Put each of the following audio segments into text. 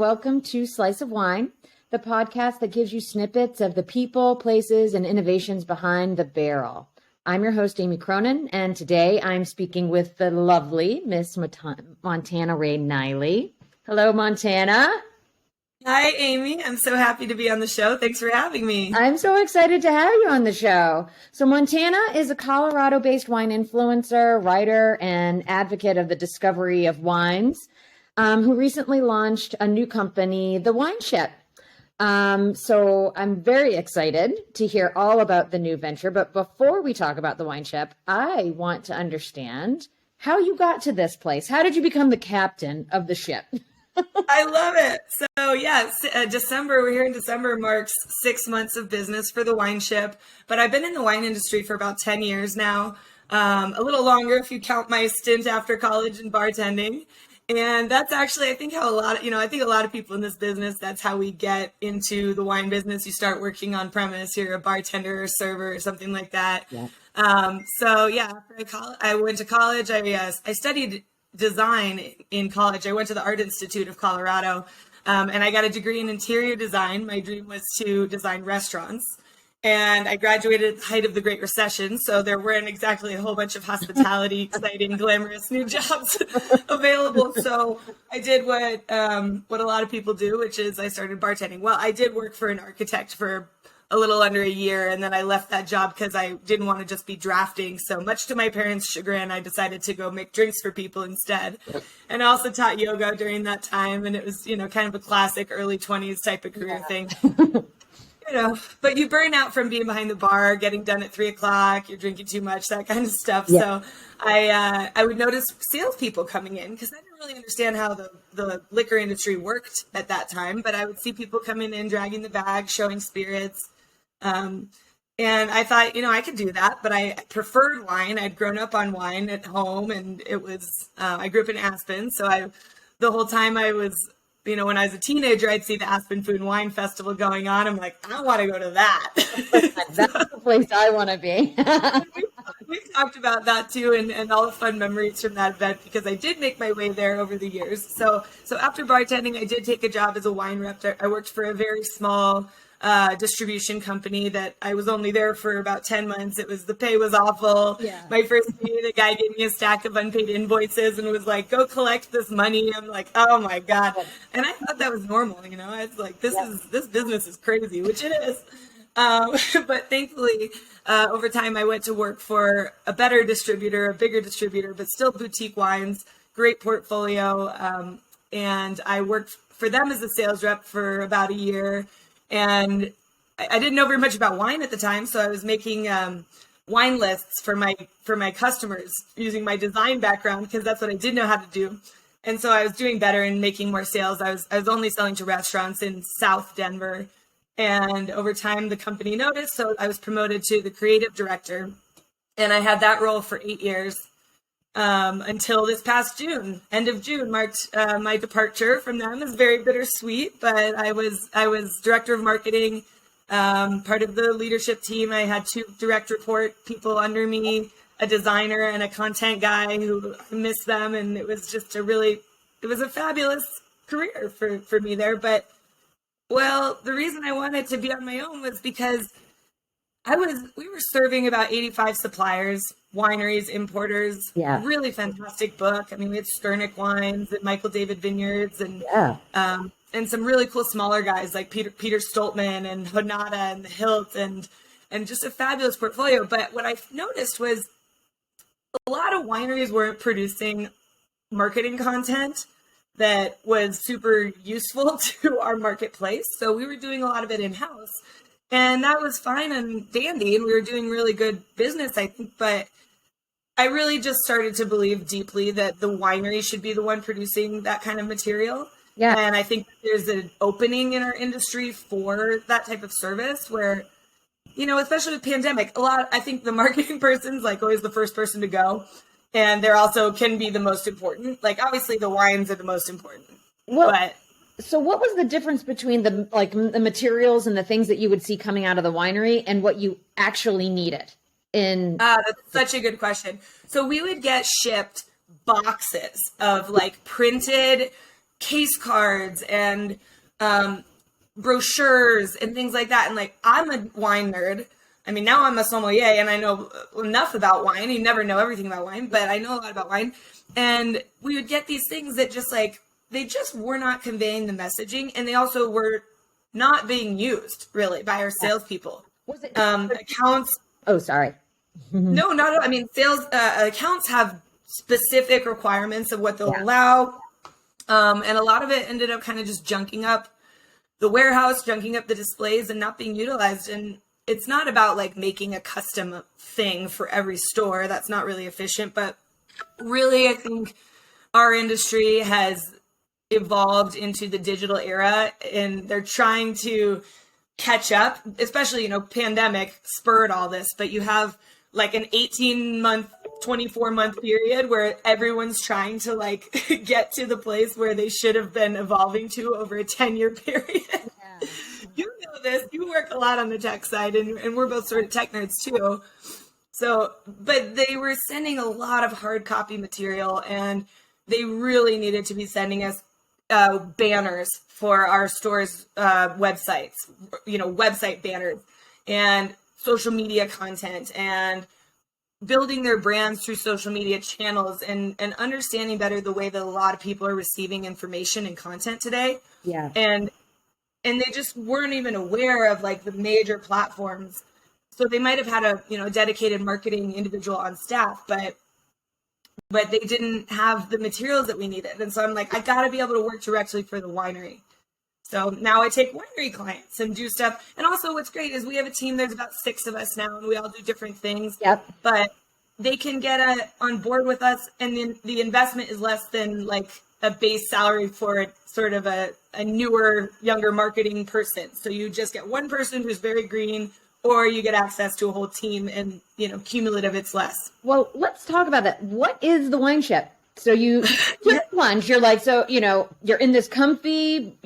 Welcome to Slice of Wine, the podcast that gives you snippets of the people, places, and innovations behind the barrel. I'm your host, Amy Cronin, and today I'm speaking with the lovely Miss Montana Rae Neiley. Hello, Montana. Hi, Amy. I'm so happy to be on the show. Thanks for having me. I'm so excited to have you on the show. So Montana is a Colorado-based wine influencer, writer, and advocate of the discovery of wines, who recently launched a new company, The Wine Ship. So I'm very excited to hear all about the new venture. But before we talk about The Wine Ship, I want to understand how you got to this place. How did you become the captain of the ship? I love it. So yes, we're here in December marks 6 months of business for The Wine Ship, but I've been in the wine industry for about 10 years now, a little longer if you count my stint after college in bartending. And that's actually, I think a lot of people in this business, that's how we get into the wine business. You start working on premise, you're a bartender or server or something like that. Yeah. After I went to college, I studied design in college. I went to the Art Institute of Colorado, and I got a degree in interior design. My dream was to design restaurants, and I graduated at the height of the Great Recession, so there weren't exactly a whole bunch of hospitality, exciting, glamorous new jobs available. So I did what a lot of people do, which is I started bartending. Well, I did work for an architect for a little under a year, and then I left that job because I didn't want to just be drafting. So much to my parents' chagrin, I decided to go make drinks for people instead. And I also taught yoga during that time, and it was, kind of a classic early 20s type of career thing. But you burn out from being behind the bar, getting done at 3:00, you're drinking too much, that kind of stuff. Yeah. So I would notice salespeople coming in because I didn't really understand how the liquor industry worked at that time, but I would see people coming in, dragging the bag, showing spirits. And I thought, I could do that, but I preferred wine. I'd grown up on wine at home, and it was, I grew up in Aspen. So the whole time I was, when I was a teenager, I'd see the Aspen Food and Wine Festival going on. I'm like, I want to go to that. That's the place I want to be. We talked about that too, and all the fun memories from that event, because I did make my way there over the years. So after bartending, I did take a job as a wine rep. I worked for a very small distribution company that I was only there for about 10 months. The pay was awful. Yeah. My first year, the guy gave me a stack of unpaid invoices and was like, go collect this money. I'm like, oh my God. And I thought that was normal. I was like, this business is crazy, which it is. But thankfully, over time, I went to work for a bigger distributor, but still boutique wines, great portfolio. And I worked for them as a sales rep for about a year. And I didn't know very much about wine at the time, so I was making wine lists for my customers using my design background, because that's what I did know how to do. And so I was doing better and making more sales. I was only selling to restaurants in South Denver, and over time the company noticed, so I was promoted to the creative director, and I had that role for 8 years. Until this past June. End of June marked my departure from them. It's very bittersweet, but I was director of marketing, part of the leadership team. I had 2 direct report people under me, a designer and a content guy who I miss them. And it was just it was a fabulous career for me there. But, the reason I wanted to be on my own was because we were serving about 85 suppliers, wineries, importers. Yeah. Really fantastic book. I mean, we had Skurnik Wines and Michael David Vineyards, and some really cool smaller guys like Peter Stoltman and Honada and the Hilt, and just a fabulous portfolio. But what I noticed was a lot of wineries weren't producing marketing content that was super useful to our marketplace. So we were doing a lot of it in-house. And that was fine and dandy, and we were doing really good business, I think. But I really just started to believe deeply that the winery should be the one producing that kind of material. Yeah. And I think there's an opening in our industry for that type of service where, especially with pandemic, I think the marketing person's like always the first person to go. And they're also can be the most important. Like, obviously the wines are the most important. So what was the difference between the materials and the things that you would see coming out of the winery and what you actually needed? That's such a good question. So we would get shipped boxes of printed case cards and brochures and things like that. And like, I'm a wine nerd. I mean, now I'm a sommelier and I know enough about wine. You never know everything about wine, but I know a lot about wine. And we would get these things that just like, they just were not conveying the messaging. And they also were not being used really by our salespeople. Was it accounts? Oh, sorry. No, not at all. I mean, sales accounts have specific requirements of what they'll allow. And a lot of it ended up kind of just junking up the warehouse, junking up the displays and not being utilized. And it's not about like making a custom thing for every store. That's not really efficient. But really, I think our industry has evolved into the digital era and they're trying to catch up, especially, pandemic spurred all this, but you have like an 18-month, 24-month period where everyone's trying to like get to the place where they should have been evolving to over a 10-year period. Yeah. You know this, you work a lot on the tech side and we're both sort of tech nerds too. So, but they were sending a lot of hard copy material and they really needed to be sending us banners for our stores' websites, website banners and social media content and building their brands through social media channels and understanding better the way that a lot of people are receiving information and content today. Yeah. And they just weren't even aware of like the major platforms. So they might have had a dedicated marketing individual on staff, but they didn't have the materials that we needed. And so I'm like, I got to be able to work directly for the winery. So now I take winery clients and do stuff. And also what's great is we have a team, there's about 6 of us now and we all do different things. Yep. But they can get on board with us and then the investment is less than like a base salary for sort of a newer, younger marketing person. So you just get one person who's very green, or you get access to a whole team and, cumulative, it's less. Well, let's talk about that. What is the wine ship? So you took plunge, you're like, so, you're in this comfy,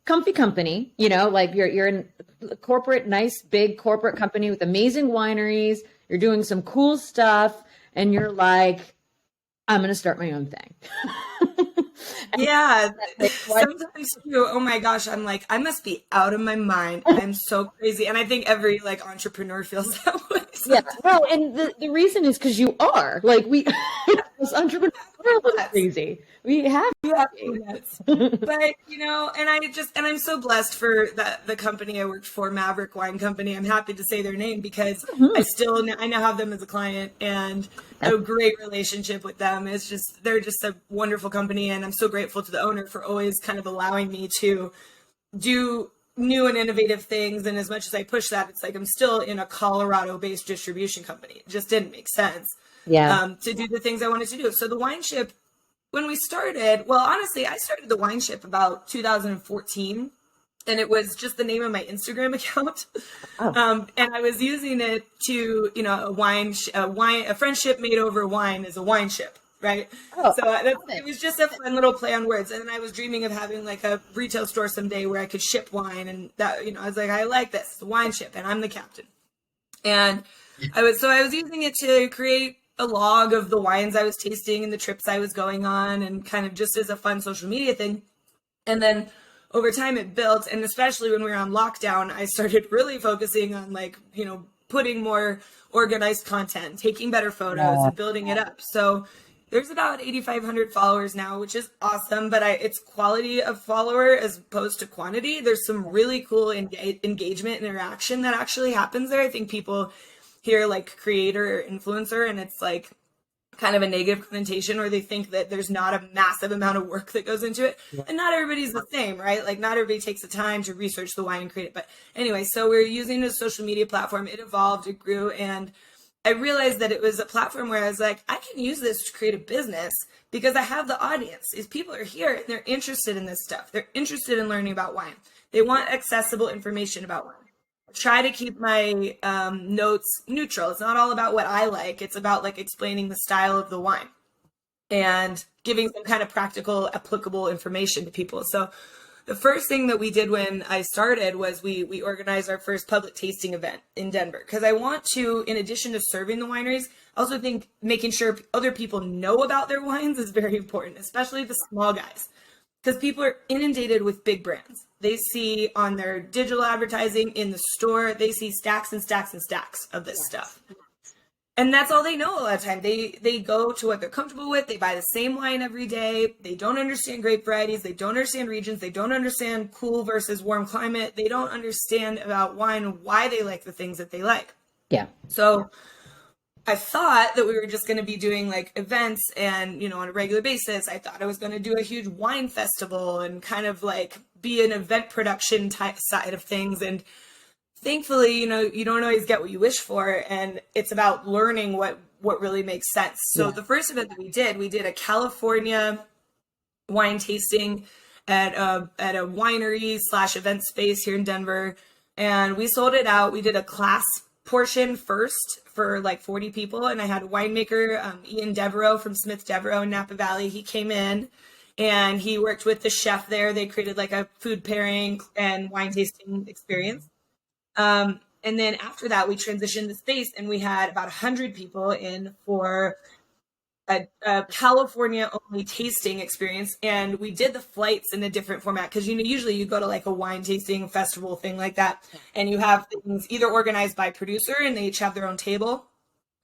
comfy company, like you're in a corporate, nice, big corporate company with amazing wineries. You're doing some cool stuff and you're like, I'm going to start my own thing. Yeah, sometimes too. Oh my gosh, I'm like, I must be out of my mind. I'm so crazy, and I think every like entrepreneur feels that way. Yeah, well, and the reason is because you are like this entrepreneur is crazy. We have nuts. But and I'm so blessed for the company I worked for, Maverick Wine Company. I'm happy to say their name because I now have them as a client and a great relationship with them. They're just a wonderful company, and I'm so grateful to the owner for always kind of allowing me to do new and innovative things. And as much as I push that, it's like I'm still in a Colorado-based distribution company. It just didn't make sense to do the things I wanted to do. So the wine ship, when we started, well, honestly, I started the wine ship about 2014, and it was just the name of my Instagram account. And I was using it to, a friendship made over wine is a wine ship. Right. It was just a fun little play on words. And then I was dreaming of having like a retail store someday where I could ship wine. And that, I was like, I like this, the wine ship, and I'm the captain. And I was using it to create a log of the wines I was tasting and the trips I was going on and kind of just as a fun social media thing. And then over time it built. And especially when we were on lockdown, I started really focusing on putting more organized content, taking better photos and building it up. So there's about 8,500 followers now, which is awesome, but it's quality of follower as opposed to quantity. There's some really cool engagement and interaction that actually happens there. I think people hear like creator or influencer and it's like kind of a negative connotation, or they think that there's not a massive amount of work that goes into it. And not everybody's the same, right? Like not everybody takes the time to research the wine and create it. But anyway, so we're using a social media platform. It evolved, it grew, and I realized that it was a platform where I was like, I can use this to create a business because I have the audience. These people are here and they're interested in this stuff. They're interested in learning about wine. They want accessible information about wine. I try to keep my notes neutral. It's not all about what I like. It's about like explaining the style of the wine and giving some kind of practical, applicable information to people. So the first thing that we did when I started was we organized our first public tasting event in Denver, because I want to, in addition to serving the wineries, I also think making sure other people know about their wines is very important, especially the small guys, because people are inundated with big brands. They see on their digital advertising in the store, they see stacks and stacks and stacks of this stuff. And that's all they know a lot of time. They go to what they're comfortable with. They buy the same wine every day. They don't understand grape varieties. They don't understand regions. They don't understand cool versus warm climate. They don't understand about wine and why they like the things that they like. Yeah. So I thought that we were just going to be doing like events and, on a regular basis. I thought I was going to do a huge wine festival and kind of like be an event production type side of things. And thankfully, you don't always get what you wish for. And it's about learning what really makes sense. So the first event that we did a California wine tasting at a winery / event space here in Denver. And we sold it out. We did a class portion first for like 40 people. And I had a winemaker, Ian Devereaux from Smith Devereaux in Napa Valley. He came in and he worked with the chef there. They created like a food pairing and wine tasting experience. And then after that, we transitioned the space and we had about 100 people in for a California only tasting experience. And we did the flights in a different format because, usually you go to like a wine tasting festival thing like that. And you have things either organized by producer and they each have their own table,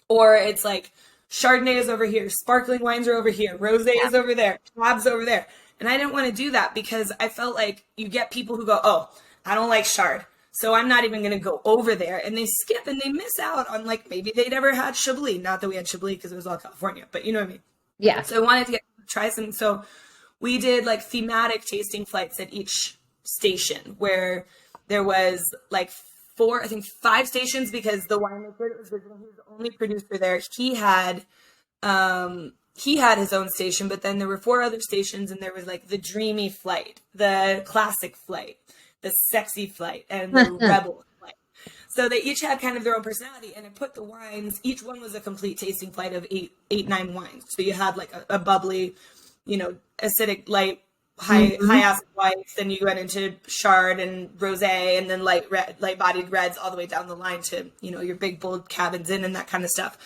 or it's like Chardonnay is over here, sparkling wines are over here, rosé is over there, Cab's over there. And I didn't want to do that because I felt like you get people who go, oh, I don't like Chard, so I'm not even going to go over there. And they skip and they miss out on like, maybe they never had Chablis. Not that we had Chablis because it was all California, but you know what I mean? Yeah. So I wanted to try some. So we did like thematic tasting flights at each station where there was like 5 stations, because the winemaker that was visiting, he was the only producer there. He had his own station, but then there were 4 other stations, and there was like the dreamy flight, the classic flight, the sexy flight, and the rebel flight. So they each had kind of their own personality, and it put the wines, each one was a complete tasting flight of 9 wines. So you had like a bubbly, acidic, light, high acid whites, then you went into Chard and rosé, and then light bodied reds all the way down the line to, your big bold Cabins and that kind of stuff.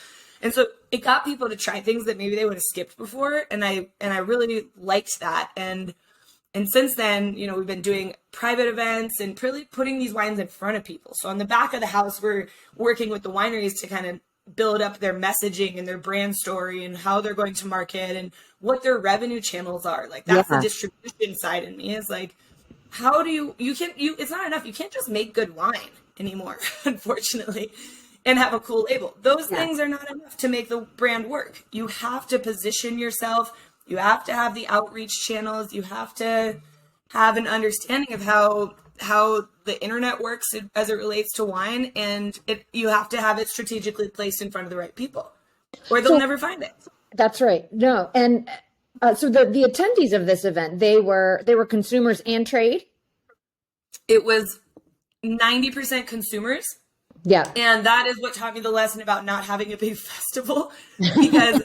And so it got people to try things that maybe they would have skipped before. And I really liked that. And since then, we've been doing private events and really putting these wines in front of people. So on the back of the house, we're working with the wineries to kind of build up their messaging and their brand story and how they're going to market and what their revenue channels are. Like that's the distribution side in me, is like, how do it's not enough. You can't just make good wine anymore, unfortunately, and have a cool label. Those things are not enough to make the brand work. You have to position yourself. You have to have the outreach channels. You have to have an understanding of how the internet works as it relates to wine, and you have to have it strategically placed in front of the right people, or they'll never find it. That's right. No, and so the attendees of this event, they were consumers and trade. It was 90% consumers. Yeah, and that is what taught me the lesson about not having a big festival, because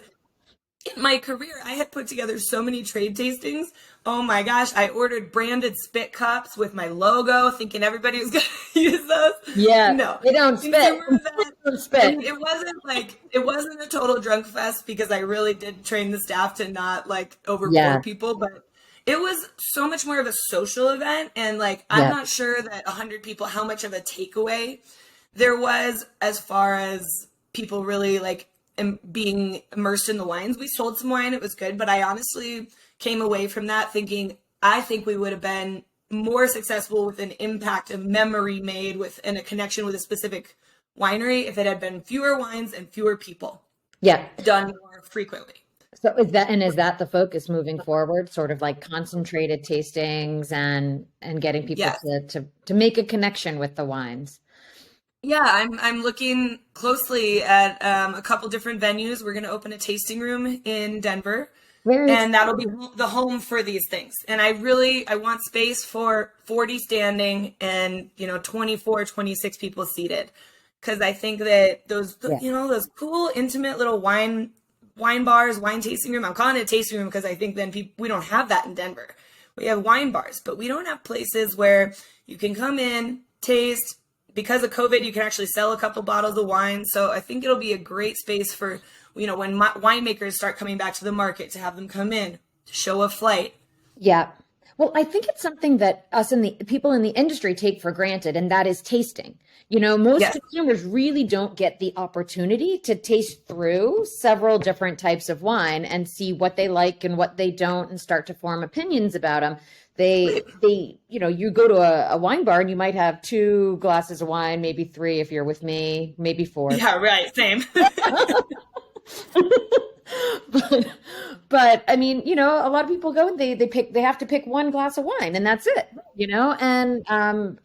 in my career, I had put together so many trade tastings. Oh my gosh, I ordered branded spit cups with my logo, thinking everybody was going to use those. Yeah, no, they don't spit. It wasn't a total drunk fest, because I really did train the staff to not like overpour people, but it was so much more of a social event. And like, I'm not sure that 100 people, how much of a takeaway there was as far as people really like being immersed in the wines. We sold some wine, it was good, but I honestly came away from that thinking, I think we would have been more successful with an impact, a memory made with, and a connection with a specific winery if it had been fewer wines and fewer people. Yeah. Done more frequently. So is that the focus moving forward, sort of like concentrated tastings and getting people to make a connection with the wines? Yeah, I'm looking closely at a couple different venues. We're going to open a tasting room in Denver, and that'll be the home for these things. And I want space for 40 standing and 24, 26 people seated, because I think that those those cool, intimate little wine bars, wine tasting room. I'm calling it a tasting room because I think then we don't have that in Denver. We have wine bars, but we don't have places where you can come in, taste. Because of COVID, you can actually sell a couple bottles of wine. So I think it'll be a great space for, when winemakers start coming back to the market, to have them come in, to show a flight. Yeah. Well, I think it's something that people in the industry take for granted, and that is tasting. Most Yes. consumers really don't get the opportunity to taste through several different types of wine and see what they like and what they don't, and start to form opinions about them. You go to a wine bar and you might have 2 glasses of wine, maybe 3 if you're with me, maybe 4. Yeah, right. Same. But I mean, a lot of people go and they have to pick 1 glass of wine and that's it, and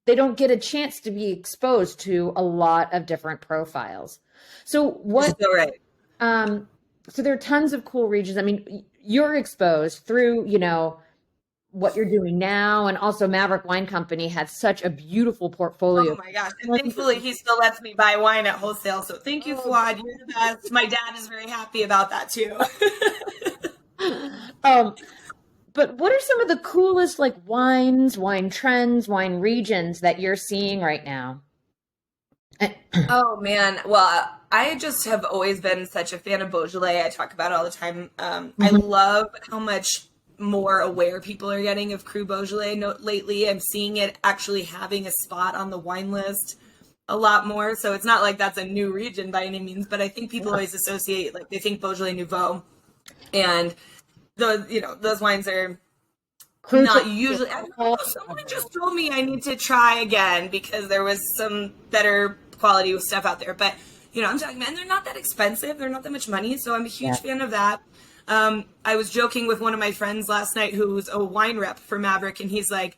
they don't get a chance to be exposed to a lot of different profiles. So So right. So there are tons of cool regions. I mean, you're exposed through, what you're doing now, and also Maverick Wine Company had such a beautiful portfolio. Oh my gosh. And thankfully he still lets me buy wine at wholesale. So thank you, Fuad. You're the best. My dad is very happy about that too. But what are some of the coolest wines, wine trends, wine regions that you're seeing right now? Oh man. Well, I just have always been such a fan of Beaujolais. I talk about it all the time. I love how much more aware people are getting of Cru Beaujolais lately. I'm seeing it actually having a spot on the wine list a lot more. So it's not like that's a new region by any means, but I think people always associate, they think Beaujolais Nouveau, and those wines are not usually. I don't know, someone just told me I need to try again because there was some better quality stuff out there. But I'm talking, man, they're not that expensive. They're not that much money. So I'm a huge fan of that. I was joking with one of my friends last night who's a wine rep for Maverick, and he's like,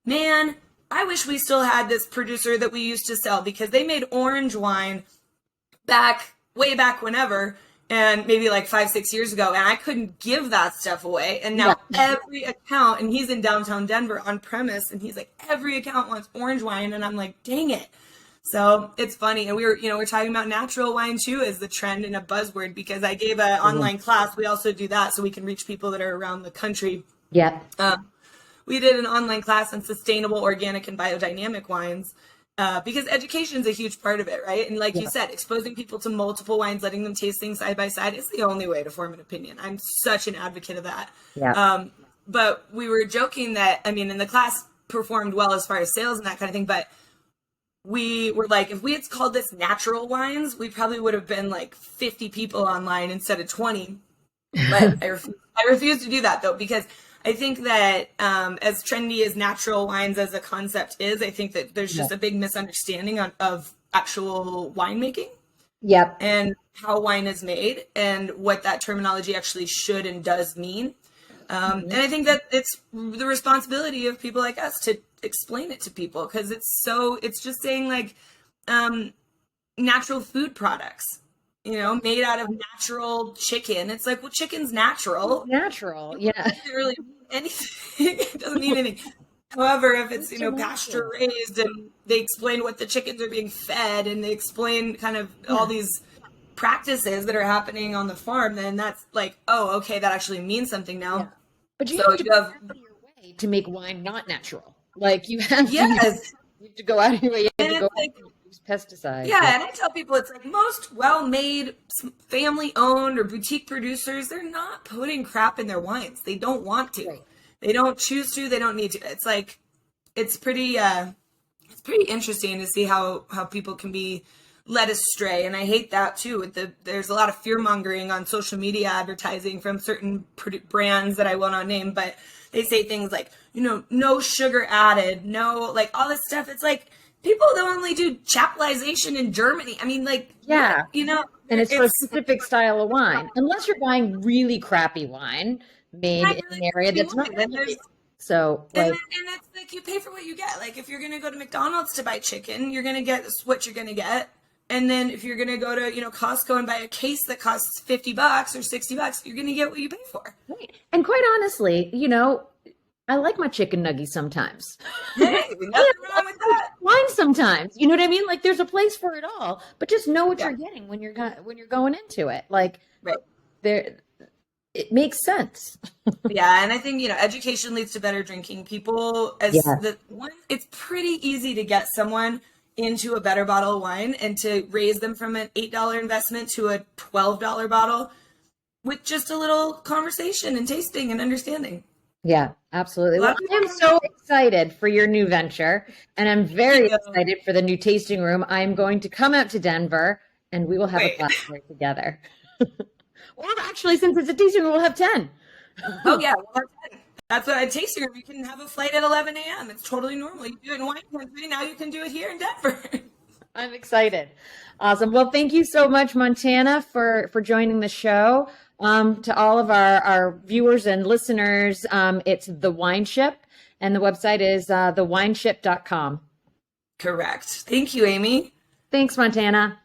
man, I wish we still had this producer that we used to sell, because they made orange wine way back whenever, and maybe 5-6 years ago, and I couldn't give that stuff away. And now every account, and he's in downtown Denver on premise, and he's like, every account wants orange wine, and I'm like, dang it. So it's funny. And we're talking about natural wine too as the trend and a buzzword, because I gave an online class. We also do that so we can reach people that are around the country. Yeah. We did an online class on sustainable, organic, and biodynamic wines, because education is a huge part of it, right? And like you said, exposing people to multiple wines, letting them taste things side by side is the only way to form an opinion. I'm such an advocate of that. Yeah. But we were joking that, and the class performed well as far as sales and that kind of thing, but we were like, if we had called this natural wines, we probably would have been 50 people online instead of 20. But I refuse to do that though, because I think that as trendy as natural wines as a concept is, I think that there's just a big misunderstanding of actual winemaking. Yep. And how wine is made and what that terminology actually should and does mean. And I think that it's the responsibility of people like us to explain it to people, because it's just saying natural food products, made out of natural chicken. It's like, well, chicken's natural. Natural. Yeah. It doesn't really mean anything. It doesn't mean anything. However, if it's, pasture raised, and they explain what the chickens are being fed, and they explain kind of all these practices that are happening on the farm, then that's oh, okay, that actually means something now. Yeah. But you have to go out of your way to make wine not natural. You have you have to go out of your way. You have to go and use pesticides. Yeah, and I tell people it's most well-made, family-owned or boutique producers, they're not putting crap in their wines. They don't want to. Right. They don't choose to. They don't need to. It's it's pretty interesting to see how people can be led astray, and I hate that too. There's a lot of fear-mongering on social media advertising from certain brands that I will not name, but they say things like, no sugar added, no, all this stuff. It's people that only do chaptalization in Germany. Yeah. And it's for a specific style of wine. Unless you're buying really crappy wine made in an area that's not. So, and that's you pay for what you get. If you're going to go to McDonald's to buy chicken, you're going to get what you're going to get. And then if you're going to go to, Costco and buy a case that costs $50 or $60, you're going to get what you pay for. Right. And quite honestly, I like my chicken nuggets sometimes. Hey, nothing wrong with that. Wine sometimes. You know what I mean? There's a place for it all, but just know what you're getting when you're going into it. Right. it makes sense. Yeah, and I think, education leads to better drinking. People, as Yeah. the one, it's pretty easy to get someone into a better bottle of wine and to raise them from an $8 investment to a $12 bottle with just a little conversation and tasting and understanding. Yeah, absolutely. A lot Well, of I people am don't so know. excited for your new venture, and I'm very Thank you. excited for the new tasting room. I'm going to come out to Denver and we will have a Wait. glass right together. Or actually, since it's a tasting room, we'll have 10. Oh yeah, well, that's what a tasting room. You can have a flight at 11 a.m. It's totally normal. You do it in wine country. Now you can do it here in Denver. I'm excited. Awesome. Well, thank you so much, Montana, for joining the show. To all of our viewers and listeners, it's The Wine Ship, and the website is theWineShip.com. Correct. Thank you, Amy. Thanks, Montana.